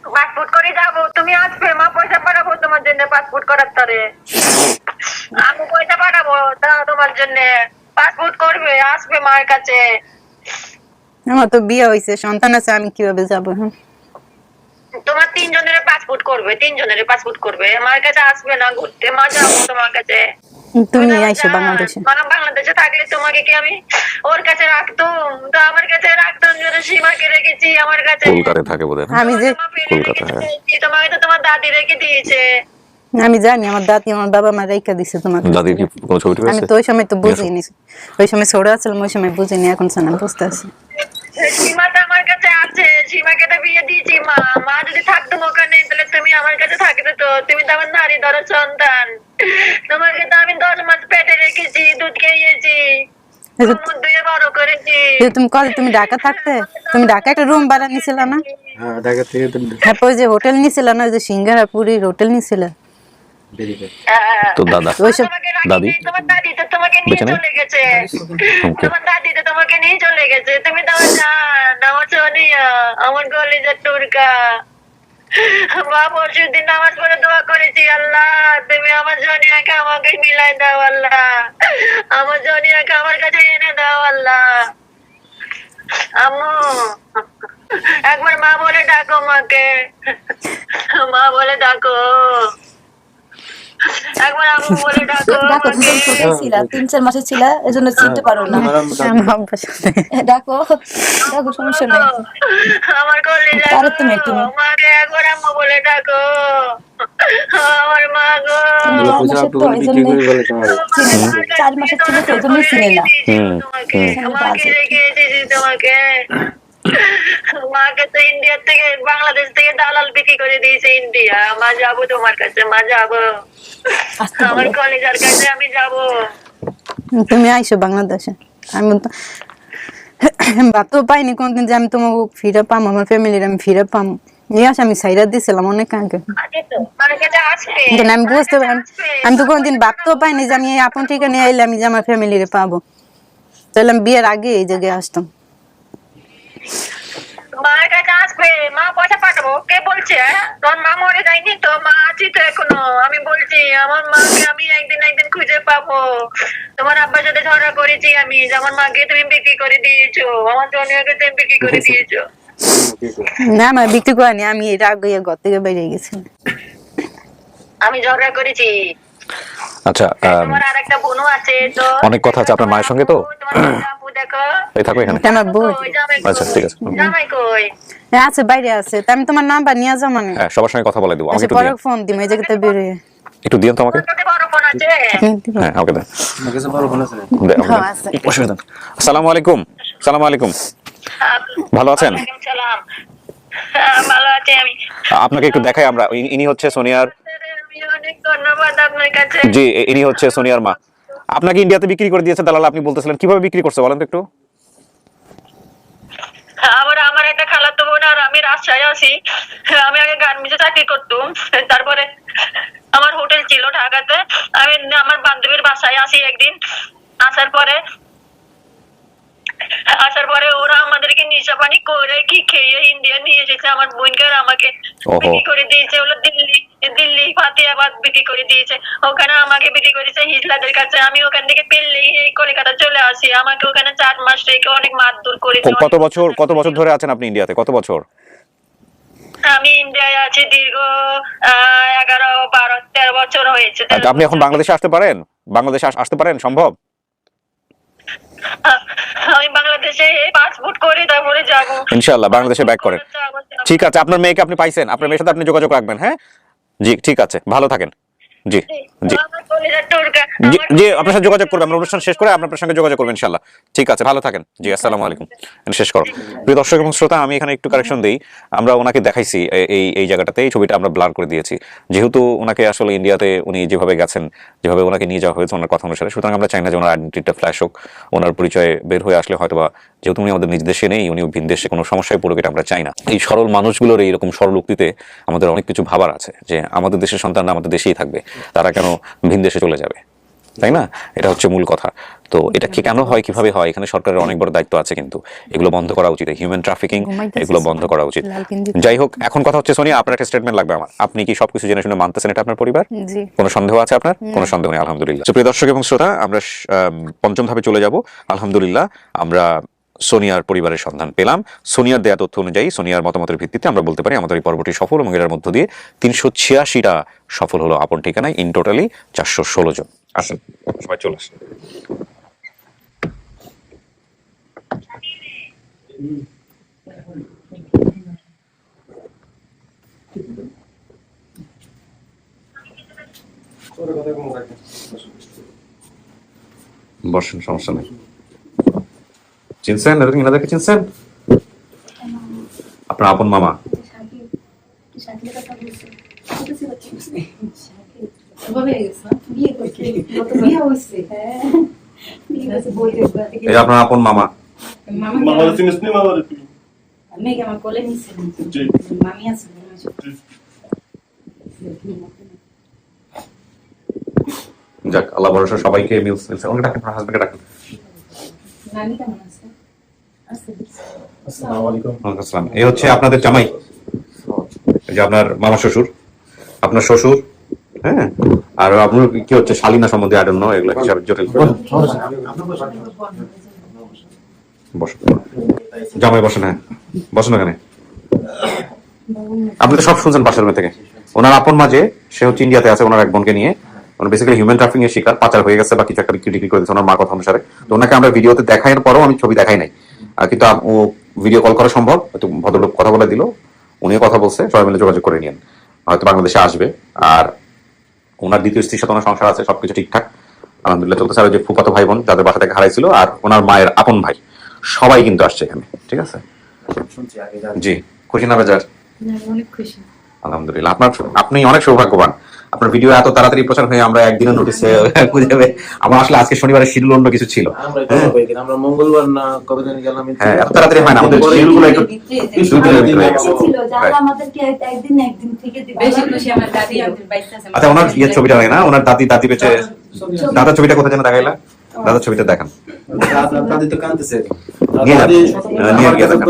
পাসপোর্ট করে যাবো, তুমি আসবে, মা পয়সা পাঠাবো তোমার জন্য পাসপোর্ট করার তরে। আমি পয়সা পাঠাবো তোমার জন্য, পাসপোর্ট করবে, আসবে মায়ের কাছে। আমার তো বিয়ে হয়েছে, সন্তান আছে, আমি কিভাবে যাবো? হ্যাঁ, তোমার 3 জনের পাসপোর্ট করবে, 3 জনের পাসপোর্ট করবে, আমার কাছে আসবে না ঘুরতে, মা যাবো তোমার কাছে। তুমি আইসো বাংলাদেশে। মা বাংলাদেশে থাকলে তোমাকে কি আমি ওর কাছে রাখতাম? তো আমার কাছে রাখতাম, যেন সীমাকে রেখেছি আমার কাছে। কলকাতায় থাকে বোধহয়। আমি যে তোমাকে তো তোমার দাদি রেখে দিয়েছে। আমি জানি, আমার দাদি আমার বাবা মা রেখা দিছে তোমাকে। দাদির কি কোনো ছবি আমি তো ওই সময় তো বুঝিনি, ওই সময় ছোট ছিলাম, ওই সময় বুঝিনি, এখন সানা বুঝতে আছি। সীমা তো আমার কাছে আছে, সীমাকে তো বিয়ে দিয়েছি মা। মা যদি থাকতো ওখানে, তাহলে তুমি আমার কাছে থাকতে তো। তুমি তো আমার নারী ধরো সন্তান, তোমাকে তো আমি 10 মাস পেটে রেখেছি, দুধ খাইয়েছি, দুধ দিয়ে বড় করেছি। তুমি ঢাকা থাকতে, তুমি ঢাকা একটা রুম ভাড়া নিছিল না? হ্যাঁ, ঢাকা থেকে তো তারপর ওই যে হোটেল নিছিল না, ওই যে সিঙ্গারাপুরি হোটেল নিছিল, তো দাদা দাদি তোমার দাদি তো তোমাকে নিয়ে চলে গেছে, তোমার দাদি তো তোমাকে নিয়ে চলে গেছে। তুমি তো আমার জান, আমার সোনিয়া, আমার কলিজার টুরকা। মা পরশুর দিন নামাজ পড়ে দোয়া করেছি, আল্লাহ তুমি আমার সোনিয়াকে আমাকে মিলাই দাও, আল্লাহ আমার সোনিয়াকে আমার কাছে এনে দাও, আল্লাহ। আম্মু, একবার মা বলে ডাকো মাকে, মা বলে ডাকো। একবার আম্মু বলে ডাকো ডাকো, তুমি আমাকে। কোথায় ছিলা? 3-4 মাসে ছিলা, এজন্য চিনতে পারো না। আমার আব্বার সাথে ডাকো, ডাকো, সমস্যা নেই। আমার কলেজে পারো তুমি। মাকে একবার আম্মু বলে ডাকো, আমার মা গো। তুমি 4 মাসের তো, এজন্য চিনে না। 4 মাসের ছিল তো, এজন্যই চিনে না। তোমাকে মাকে রেখে এসেছি তোমাকে। মাকে তো ইন্ডিয়া থেকে, বাংলাদেশ থেকে দালাল বিক্রি করে দিয়েছে ইন্ডিয়া। মা যাবো তোমার কাছে, মা যাবো, আসতে আমার বলো। কলেজের কাছে আমি যাবো। তুমি আইসো বাংলাদেশে, আমি তো ভাবতেও পাইনি কোনদিন যে আমি তোমাকে ফিরে পাম, আমার ফ্যামিলির আমি ফিরে পাম। ইয়াস আমি সাইরা দিয়েছিলাম অনেক আগে, আছে তো, আমার কাছে আসবে। কিন্তু আমি বুঝতে পারি, আমি তো কোনদিন ভাবতেও পাইনি যে আমি এই আপন ঠিকা নিয়ে আইলে আমি যে আমার ফ্যামিলিরে পাবো। তাহলে আমি বিয়ের আগে এই জায়গায় আসতাম। মায়ের কাছে আসবে, মা পয়সা পাঠাবো। কে বলছে? তোর মা মরে যায়নি তো, মা আছি তো এখনো। আমি বলছি আমার মাকে আমি একদিন খুঁজে পাবো। তোমার আব্বার সাথে ঝগড়া করেছি আমি, যে আমার মাকে তুমি বিক্রি করে দিয়েছো, আমার জনিয়াকে তুমি বিক্রি করে দিয়েছো। না আমার বিক্রি করেনি, আমি এটা আগে ঘর থেকে বেরিয়ে গেছি। আমি ঝগড়া করেছি। আচ্ছা, তোমার আর একটা বোনও আছে তো, অনেক কথা আছে আপনার মায়ের সঙ্গে তো। তোমার আপু দেখো। এই থাকো এখানে। এটা আমার বই। ওই জামাই কই? আচ্ছা, ঠিক আছে। জামাই কই? আছে বাইরে আছে, তা আমি তোমার নাম্বার নিয়ে যাও মানে। হ্যাঁ, সবার সঙ্গে কথা বলে দেবো। আমাকে আচ্ছা একটু পরে দিন, ফোন দিম এই জায়গাতে বেরিয়ে। একটু দিন তো আমাকে। তোর কাছে বড় ফোন আছে? হ্যাঁ, ওকে দেন। আমার কাছে বড় ফোন আছে না। দে, আমাকে হ্যাঁ, দেন। আছে। অসুবিধা নেই। আসসালামু আলাইকুম। আসসালামু আলাইকুম। ভালো আছেন? ওয়ালাইকুম সালাম। হ্যাঁ, ভালো আছি আমি। আপনাকে একটু দেখাই আমরা। ইনি হচ্ছে সোনিয়ার, আমি অনেক ধন্যবাদ আপনার কাছে। জি ইনি হচ্ছে সোনিয়ার মা। আপনাকে ইন্ডিয়াতে বিক্রি করে দিয়েছে দালাল, আপনি বলতেছিলেন কিভাবে বিক্রি করছে বলেন তো একটু। আমার একটা খালাতো বোন আর আমি রাজশাহী আছি। আমি আগে গার্মেন্টসে চাকরি করতাম, তারপরে আমার হোটেল ছিল ঢাকাতে। আমি আমার বান্ধবীর বাসায় আসি একদিন। আসার পরে ওরা আমাদেরকে নিশা পানি করে কি খেয়ে ইন্ডিয়া নিয়ে এসেছে। আমার বোনকে আর আমাকে বিক্রি করে দিয়েছে। ওগুলো দিল্লি ফাতিয়াবাদ বিক্রি করে দিয়েছে। ওখানে আমাকে বিক্রি করেছে হিজলাদের কাছে। আমি ওখান থেকে পেলেই এই কলকাতা চলে আসি। আমাকে ওখানে 4 মাস রেখে অনেক মারধর করেছে। কত বছর ধরে আছেন আপনি ইন্ডিয়াতে? কত বছর? আমি ইন্ডিয়ায় আছি দীর্ঘ 11, 12, 13 বছর হয়েছে। আচ্ছা, আপনি এখন বাংলাদেশে আসতে পারেন? বাংলাদেশে আসতে পারেন? সম্ভব? আমি বাংলাদেশে পাসপোর্ট করে তারপরে যাব। ইনশাআল্লাহ বাংলাদেশে ব্যাক করেন। ঠিক আছে, আপনার মেয়েকে আপনি পাইছেন, আপনার মেয়ের সাথে আপনি যোগাযোগ রাখবেন। হ্যাঁ জি, ঠিক আছে, ভালো থাকেন। জি জি জি জি, আপনার সাথে যোগাযোগ করবেন। আমরা অনুষ্ঠান শেষ করে আপনার সঙ্গে যোগাযোগ করবেন ইনশাআল্লাহ। ঠিক আছে, ভালো থাকেন। জি, আসসালামু আলাইকুম। শেষ করো। প্রিয় দর্শক এবং শ্রোতা, আমি এখানে একটু কারেকশন দিই। আমরা ওনাকে দেখাইছি এই জায়গাটাতে, এই ছবিটা আমরা ব্লার করে দিয়েছি, যেহেতু ওনাকে আসলে ইন্ডিয়াতে উনি যেভাবে গেছেন, যেভাবে ওনাকে নিয়ে যাওয়া হয়েছে ওনার কথা অনুসারে, সুতরাং আমরা চাই না যে ওনার আইডেন্টিটিটা ফ্ল্যাশ হোক। ওনার পরিচয় বের হয়ে আসলে হয়তোবা, যেহেতু উনি আমাদের নিজ দেশে নেই, উনি ভিন দেশে কোনো সমস্যায় পড়ুক, এটা আমরা চাই না। এই সরল মানুষগুলোর এইরকম সরল উক্তিতে আমাদের অনেক কিছু ভাবার আছে, যে আমাদের দেশের সন্তানরা আমাদের দেশেই থাকবে, তারা কেন ভিন দেশে চলে যাবে, তাই না? এটা হচ্ছে মূল কথা। তো এটা কি কেন হয়, কিভাবে হয়, এখানে সরকারের অনেক বড় দায়িত্ব আছে, কিন্তু এগুলো বন্ধ করা উচিত। হিউম্যান ট্রাফিকিং, এগুলো বন্ধ করা উচিত। যাই হোক, এখন কথা হচ্ছে সোনিয়া, আপনার একটা স্টেটমেন্ট লাগবে আমার। আপনি কি সবকিছু জেনে শুনে মানতেছেন এটা আপনার পরিবার? জি। কোনো সন্দেহ আছে আপনার? কোনো সন্দেহ নেই, আলহামদুলিল্লাহ। প্রিয় দর্শক এবং শ্রোতা, আমরা পঞ্চম ধাপে চলে যাব। আলহামদুলিল্লাহ, আমরা সোনিয়ার পরিবারের সন্ধান পেলাম। সোনিয়ার দেয়া তথ্য অনুযায়ী, সোনিয়ার মতামতের ভিত্তিতে আমরা বলতে পারি আমাদের এই পর্বটি সফল, এবং এর মধ্য দিয়ে 386টা সফল হলো আপন ঠিকানায়। ইন টোটালি 416 জন। আসেন সবাই, চলে আসেন। বসেন, সমস্যা নেই। চিনছেন এনাদেরকে? চিনছেন? আপনার আপন মামা। এই আপনার আপন মামা। যাক, আল্লাহ ভরসা, সবাইকে মিলছে। ওনাকে ডাকেন, আপনার হাজবেন্ডকে ডাকেন। আসসালাম। এই হচ্ছে আপনাদের জামাই, এই যে আপনার মামা শ্বশুর, আপনার শ্বশুর। হ্যাঁ, আর আপনার কি হচ্ছে শালীনা সম্বন্ধে আই ডোন্ট নো, এগুলো হিসাবে জটিল। বসুন জামাই, বসেন। হ্যাঁ বসুন এখানে। আপনি তো সব শুনছেন পাশের রুম থেকে। ওনার আপন মা যে, সে হচ্ছে ইন্ডিয়াতে আছে ওনার এক বোনকে নিয়ে। উনি বেসিক্যালি হিউম্যান ট্রাফিকিং এর শিকার, পাচার হয়ে গেছে বা কিছু একটা বিক্রি করে দিচ্ছে ওনার মা কথা অনুসারে। তো ওনাকে আমরা ভিডিওতে দেখানোর পরও আমি ছবি দেখাই নাই, কিন্তু ও ভিডিও কল করা সম্ভব, তো ভদ্রলোক কথা বলে দিল, উনিও কথা বলছে, সবাই মিলে যোগাযোগ করে নিয়েন, হয়তো বাংলাদেশে আসবে। আর ওনার দ্বিতীয় স্ত্রীর সাথে ওনার সংসার আছে, সবকিছু ঠিকঠাক আলহামদুলিল্লাহ চলতেছে। আর ওই যে ফুফাতো ভাই বোন যাদের বাসা থেকে হারাইছিল আর ওনার মায়ের আপন ভাই সবাই কিন্তু আসছে এখানে, ঠিক আছে? শুনছি আগে জি, খুশি না বেজার? অনেক খুশি। আলহামদুলিল্লাহ, আপনি অনেক সৌভাগ্যবান। আপনার ভিডিও এত তাড়াতাড়ি প্রচার হয়ে আমরা একদিনের নোটিসে খুঁজে পেয়ে, আমার আসলে আজকে শনিবারের শিডিউল অন্য কিছু ছিল। আমরা মঙ্গলবার না কবে দিন গেলাম, হ্যাঁ, এত তাড়াতাড়ি হয় না, আমাদের শিডিউলগুলো একটু দুদিনের ভিতরে হয়ে গেছে। ছিল যারা আমাদেরকে একদিন না একদিন থেকে দিবে। বেশি খুশি আমার দাদি আমাদের বাইতে আছে। আচ্ছা, ওনার ইয়ের ছবিটা হয় না, ওনার দাদি বেঁচে, দাদার ছবিটা কোথায় যেন দেখাইলা, দাদার ছবিটা দেখান। দাদি তো কাঁদতেছে, নিয়ে যান, নিয়ে গিয়ে দেখান।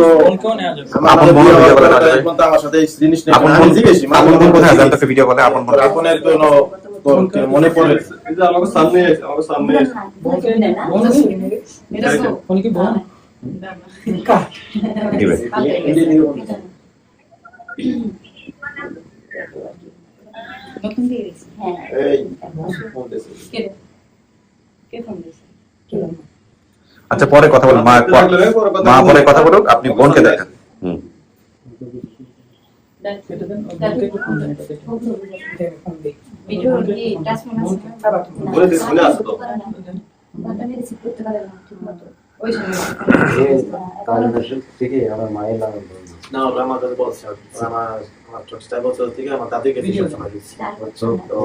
আপন বোন ভিডিও করে দেখান। আমার সাথে এই জিনিস নিয়ে আপন বোন কোথায় আছে? একটা ভিডিও করে আপন বোন। আপনের কোনো মনে পড়ে আমাকে সামনে উনি কি বোন? দিবে। নতুন দিয়ে দিয়েছি। হ্যাঁ। এই কে ফোন দিয়েছে? আচ্ছা, পরে কথা বলুন, মা পরে কথা বলুক, আপনি বোনকে দেখান। হুম, ভিডিও কি টাচ মনে আছে? বলে দিস, বলে আসতো। বাটনে রিসিভ করতে পারে না ঠিকমতো। ওই সময় কালিদাসের থেকে আমার মায়ের নাম না, ওরা আমাদের বলছে, আমার ছোটটা বছর থেকে আমার দাদিকে টিউশন শোনা দিচ্ছে। তো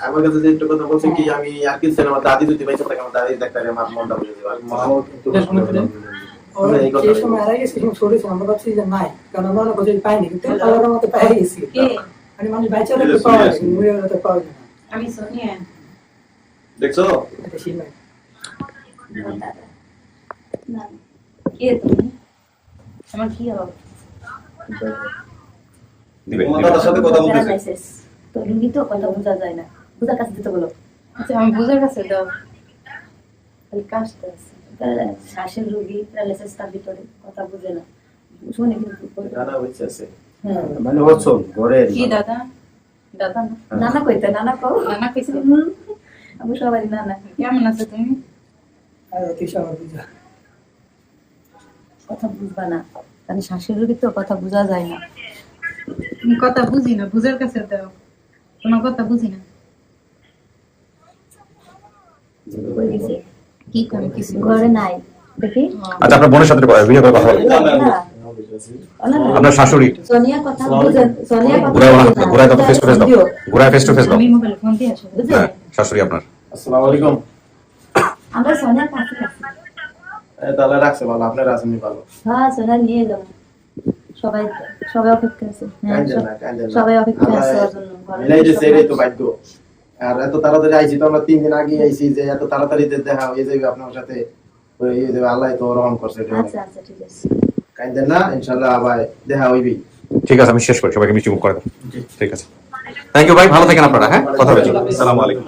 আমার কাছে যে একটু কথা বলছে কি, আমি আর কি আমার দাদি যদি বেঁচে থাকে, আমার দাদি ডাক্তারে আমার মনটা বুঝে দেবে। মাও কিন্তু ওরা যে সময় হারাই গেছে সেই ছোট ছিল, আমরা ভাবছি যে নাই, কারণ আমরা অনেক বছর পাইনি, কিন্তু আল্লাহর মতো পেয়ে গেছি। মানে মানুষ বাইচা থাকতে পাওয়া যায়, মরে গেলে তো পাওয়া যায় না। আমি সোনিয়া। দেখছো? এটা শিল্প। না, কে তুমি? আমার কি হবে? দিবে। তোমার দাদার সাথে কথা বলতেছে। তো রুগী তো কথা বোঝা যায় না, বুঝার কাছে দিতে বলো। আচ্ছা, আমি বুঝার কাছে দাও। ওই কাজটা আছে, শ্বাসের রুগী প্যারালাইসিস, তার ভিতরে কথা বুঝে না, শুনে কিন্তু দাদা হয়েছে আছে হ্যাঁ। মানে হচ্ছে ঘরে কি দাদা? দাদা না? নানা কইতে, নানা কও। নানা কইছে? আমি সবাই নানা। কেমন আছো তুমি? আর কিছু আমার বুঝা কথা বুঝবা না, কারণ শ্বাসের রুগী তো কথা বোঝা যায় না। তুমি কথা বুঝি না, বুঝার কাছে দাও। তোমার কথা বুঝি না। কই গেছে? কি কাম কিছু ঘরে নাই, দেখি। আচ্ছা, আপনার বোনের সাথে ভিডিও করে কথা বলুন। আপনার শাশুড়ি সোনিয়া কথা বুঝে, সোনিয়া কথা ঘুরায় কথা ফেস টু ফেস দাও, ঘুরায় ফেস টু ফেস দাও। আমি মোবাইলে ফোন দিয়ে আসো। বুঝলে? হ্যাঁ, শাশুড়ি আপনার। আসসালামু আলাইকুম। আমরা সোনিয়ার কাছে আছি। তাহলে রাখছে ভালো, আপনারা আছেন ভালো। হ্যাঁ, সোনিয়া নিয়ে যাবো। সবাই সবাই অপেক্ষা আছে। হ্যাঁ, কাঁদেন না, কাঁদেন না। সবাই অপেক্ষা আছে ওর জন্য। ঘরে মিলাই দিছে, সবাই এটাই তো ভাগ্য। আর এত তাড়াতাড়ি আইছি তো, আমরা 3 দিন আগে আইছি, যে এত তাড়াতাড়ি যে দেখা হয়ে যাবে আপনার সাথে, ওই এই যে আল্লাহ তো রহম করছে। আচ্ছা আচ্ছা, ঠিক আছে। কাঁদেন না, ইনশাআল্লাহ আবার দেখা হইবি। ঠিক আছে, আমি শেষ করি, সবাইকে মিষ্টি মুখ করে দাও। ঠিক আছে, থ্যাংক ইউ ভাই, ভালো থাকেন আপনারা। হ্যাঁ, কথা হবে। আসসালামু আলাইকুম।